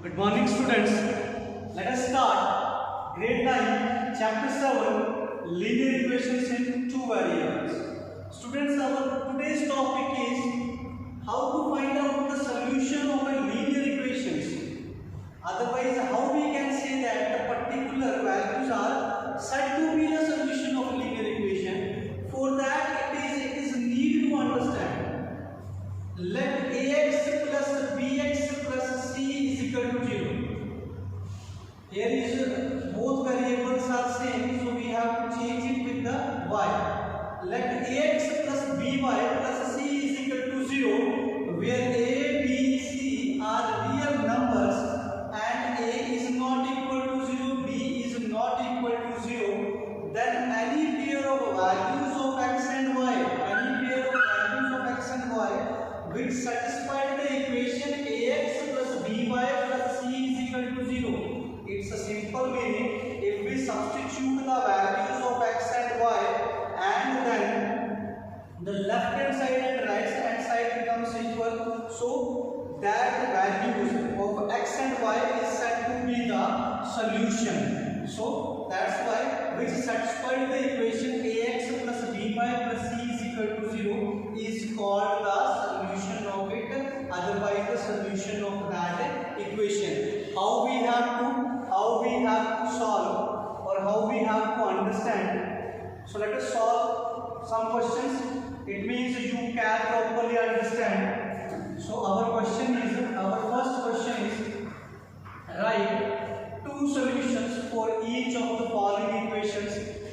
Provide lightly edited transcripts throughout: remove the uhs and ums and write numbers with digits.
Good morning, students. Let us start grade 9, chapter 7, linear equations in two variables. Students, our today's topic is how to find out the solution of a linear equations. Otherwise, how we can say that the particular values are said to be the solution of a linear equation. For that, it is need to understand. Let ax plus bx plus c is equal to 0. Here is both variables are same, so we have to change it with the y. Let ax plus by plus c is equal to 0, where a, b, c are real numbers and a is not equal to 0, b is not equal to 0. Then any pair of values of x and y, which satisfy the equation ax plus by plus c is equal to 0. It's a simple meaning. If we substitute the values of x and y, and then the left hand side and right hand side becomes equal, so that values of x and y is said to be the solution. So that's why which satisfies the equation ax plus by plus c is equal to 0 is called the solution of it, otherwise the solution of that equation. How we have to solve, or how we have to understand. So let us solve some questions. It means you can properly understand. So our first question is, write two solutions for each of the following equations.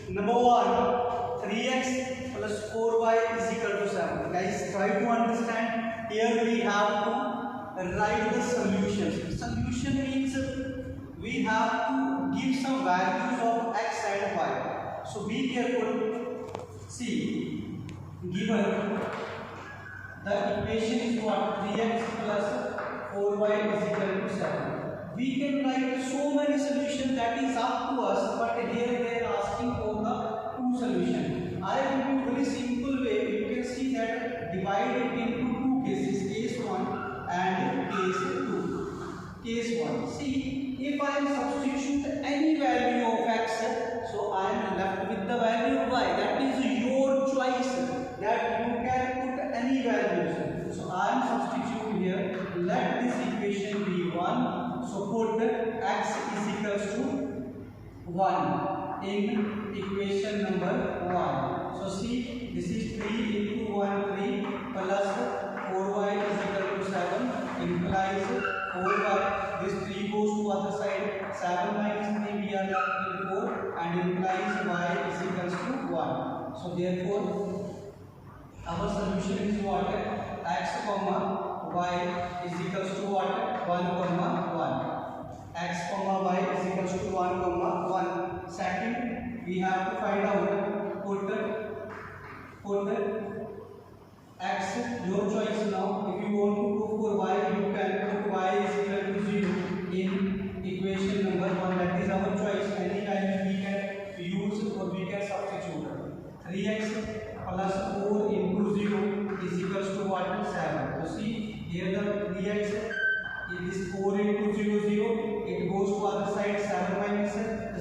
Number 1, 3x plus 4y is equal to 7. Guys, try to understand. Here we have to write the solutions. Solution means we have to give some values of x and y. So be careful. See, given the equation is what? 3x plus 4y is equal to 7. We can write so many solutions, that is up to us, but here they are asking for the two solutions. I will do very simple way. You can see that divide it into two cases, case 1 and case 2. Case 1. See, if I substitute any value of x, so I am left with the value of y. That is your choice, that you can put any values. So I am substituting here. Let this equation be 1. So put x is equals to 1 in equation number 1. So see, this is 3 into 1, 3 plus 4y is equal to 7 implies 4y. This 3 goes to other side. 7 minus 3 we are left with 4 and implies y is equals to 1. So therefore our solution is what? X comma y is equals to what? 1 comma 1. X comma y is equals to 1 comma 1. Second, we have to find out, put x, your choice now. If you want to go for y, you can put y is equal to 0 in equation number 1. That is our choice. Any value we can use or we can substitute. 3x plus 4 into 0 is equals to what? 7. So see, here the 3x, it is 4 into 0, 0. It goes to other side. 7 minus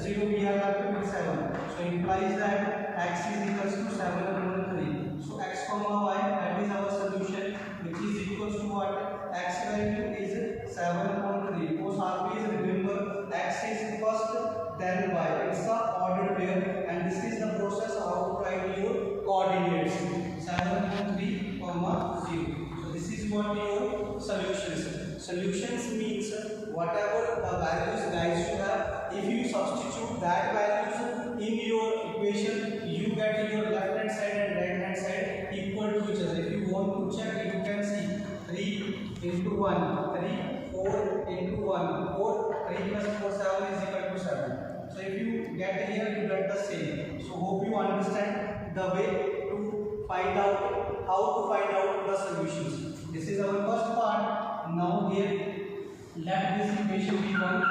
0, we are left with 7. So implies that x is equals to 7 upon 3. So x comma y, that is our solution, which is equals to what? X value is 7 upon 3. Because always remember, x is first, then y. It's the ordered pair, and this is the process how to write your coordinates. 7 upon 3 comma 0. So this is what your solutions. Solutions means whatever the values guys you have, if you substitute that values in your equation, you get your left hand side and right hand side equal to each other. If you want to check, you can see 3 into 1, 3, 4 into 1, 4, 3 plus 4, 7 is equal to 7. So if you get here, you get the same. So hope you understand the way to find out, how to find out the solutions. This is our first part. Now here, let this equation be 1.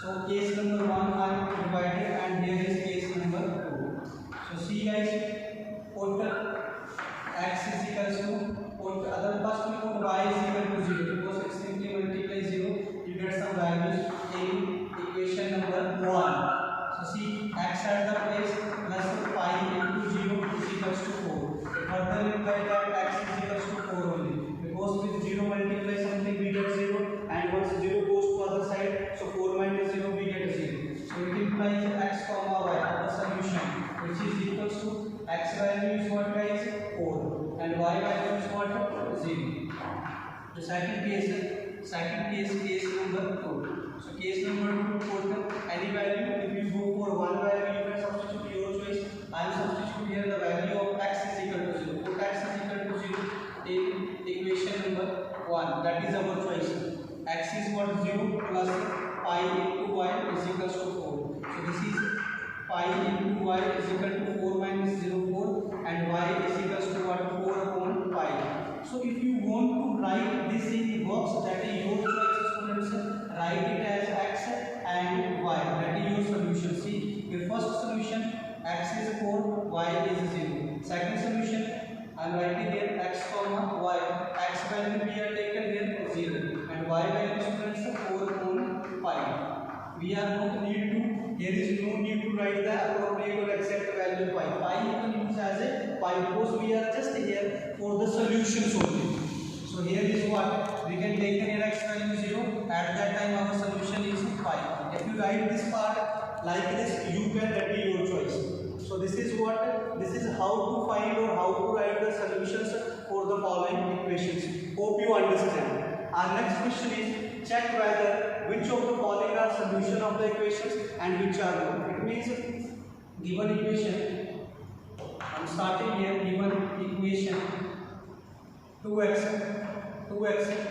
So case number 1 I am divided, and here is case number 2. So see guys, put x is equals to, put other first we put y is equal to 0, because it simply multiply 0, you get some value. values in equation number 1. So see, x at the place plus pi into 0 is equals to 4. Further imply that x is equals to 4 only, because with 0 multiply something we get 0, and once 0 goes to other side, so 4 minus 0 we get 0. So it implies x comma y, our solution, which is equals to x value is what guys, 4, and y value is what, 0. The second case case number 2. So case number 2, put any value. If you go for one value, you can substitute your choice. I am substitute here the value of x is equal to 0. Put x is equal to 0 in equation number 1. That is our choice. X is what, 0 plus pi into y is equals to 4. So this is pi into y is equal to 4 minus 0, 4, and y is equals to what, 4 upon pi. So if you want to write this in the box, that is your choice, students. Write it as x and y. That is your solution. See, your first solution, x is 4, y is 0. Second solution, I am writing here x comma y. X value we are taken here 0, and y value, students, 4 upon pi. We are not need to. There is no need to write the appropriate or exact value pi. Pi you can use as a pi, because we are just here for the solutions only. So here is what we can take here x value 0. At that time our solution is pi. If you write this part like this, you can, that be your choice. So this is what, this is how to find or how to write the solutions for the following equations. Hope you understand. Our next question is, check whether which of the following are solution of the equations and which are not. It means given equation, I am starting here, given equation 2x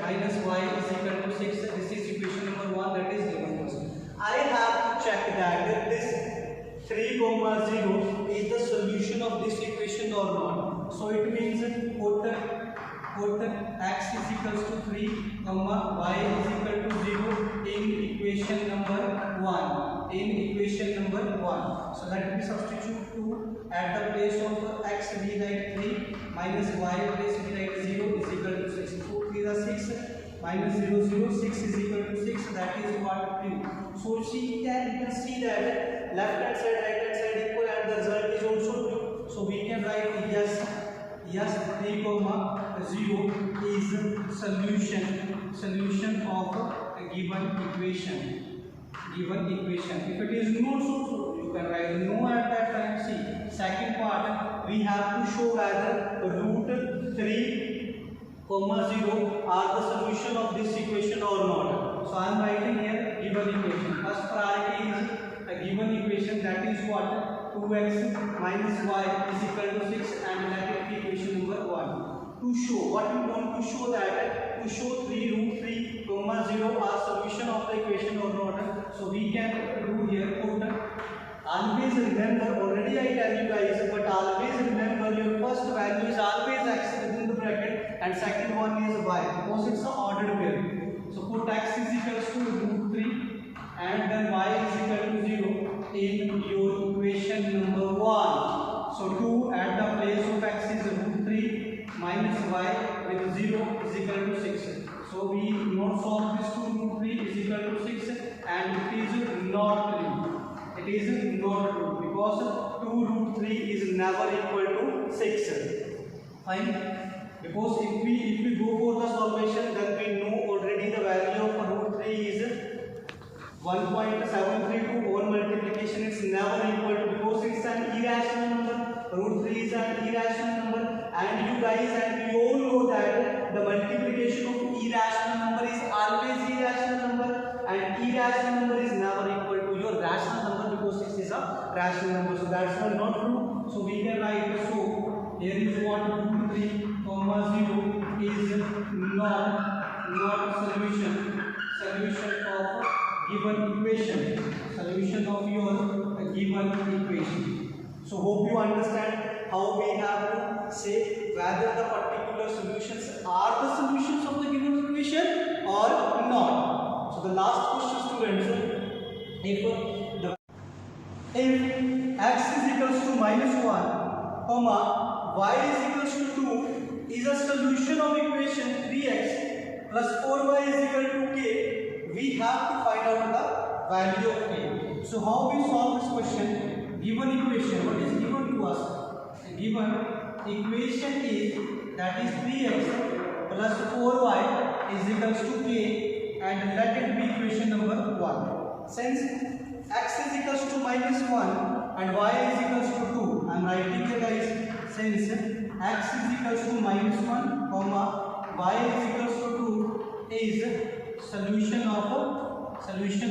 minus y is equal to 6. This is equation number 1, that is given to us. I have to check that this 3, 0 is the solution of this equation or not. So it means put x is equals to 3, y is equal to 0 in equation number 1. So let me substitute 2 at the place of x, we write 3, minus y place we write 0 is equal to 6. 2 3 is 6, minus 0 0, 6 is equal to 6, that is what 3. So see, you can see that left hand side, right hand side equal, and the result is also 2. So we can write yes 3, 0 is solution of a given equation. If it is not so, you can write no at that time. See, second part, we have to show whether root 3, 0 are the solution of this equation or not. So I am writing here given equation. First priority is a given equation, that is what, 2x minus y is equal to 6, and let it be equation number 1. To show, what we want to show, that to show 3 root 3, 0 are solution of the equation or not. So we can do here, put, always remember, already I tell you guys, but always remember your first value is always x within the bracket and second one is y, because it's an ordered pair. So put x is equals to root 3 and then y is equal to 0 in your equation number 1. So 2 at the place of x is root 3 minus y with 0 is equal to 6. So we not solve this to root 3 is equal to 6, and it is not true. It is not true, because 2 root 3 is never equal to 6. Fine. Because if we go for the solvation, then we know already the value of root 3 is 1.732. On multiplication it's never equal to, because it's an irrational number. Root 3 is an irrational number, and you guys and we all know that the multiplication of irrational number is always irrational number, and irrational number is never equal to your rational number, because 6 is a rational number. So that's not true. So we can write, so here is what, root 3, 0 is not solution of given equation, solution of your given equation. So hope you understand how we have to say whether the particular solutions are the solutions of the given equation or not. So the last question, students, if x is equals to minus 1, y is equals to 2 is a solution of equation 3x plus 4y is equal to k, we have to find out the value of k. So how we solve this question? Given equation, what is given to us? The given equation is, that is 3x plus 4y is equals to k, and let it be equation number 1. Since x is equals to -1 and y is equals to 2, I am writing here guys, since x is equals to -1 comma y is equals to 2 is solution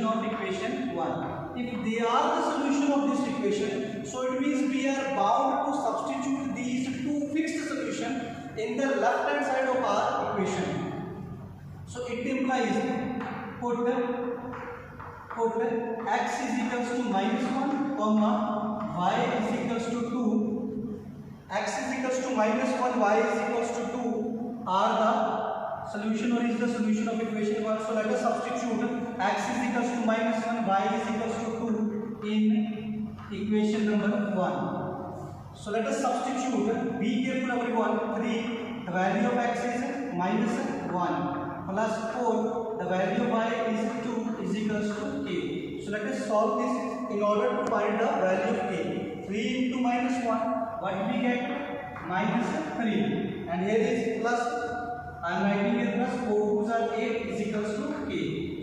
of equation 1. If they are the solution of this equation, so it means we are bound to substitute these two fixed solutions in the left hand side of our equation. So it implies put x is equals to -1 comma y is equals to 2. X is equals to -1, y is equals to 2 are the solution or is the solution of equation 1. So let us substitute x is equals to -1, y is equals to 2 in equation number 1. So let us substitute, be careful everyone, 3, the value of x is -1 plus 4, the value of y is 2 is equals to k. So let us solve this in order to find the value of k. 3 into -1, what we get? -3, and here is plus, I am writing here plus 4 2s are 8 is equals to k.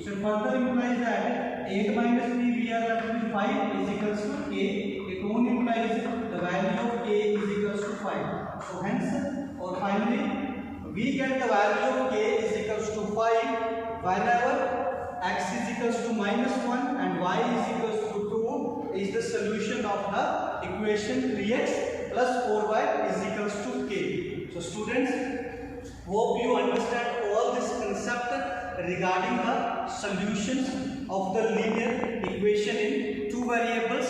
So it further implies that 8 minus 3 we are left with 5 is equals to k. It only implies the value of k is equals to 5. So hence, or finally, we get the value of k is equals to 5 whenever x is equals to -1 and y is equals to 2 is the solution of the equation 3x plus 4y is equals to k. So students, hope you understand all this concept regarding the solutions of the linear equation in two variables.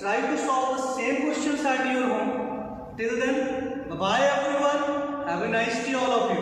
Try to solve the same questions at your home. Till then, bye bye everyone. Have a nice day all of you.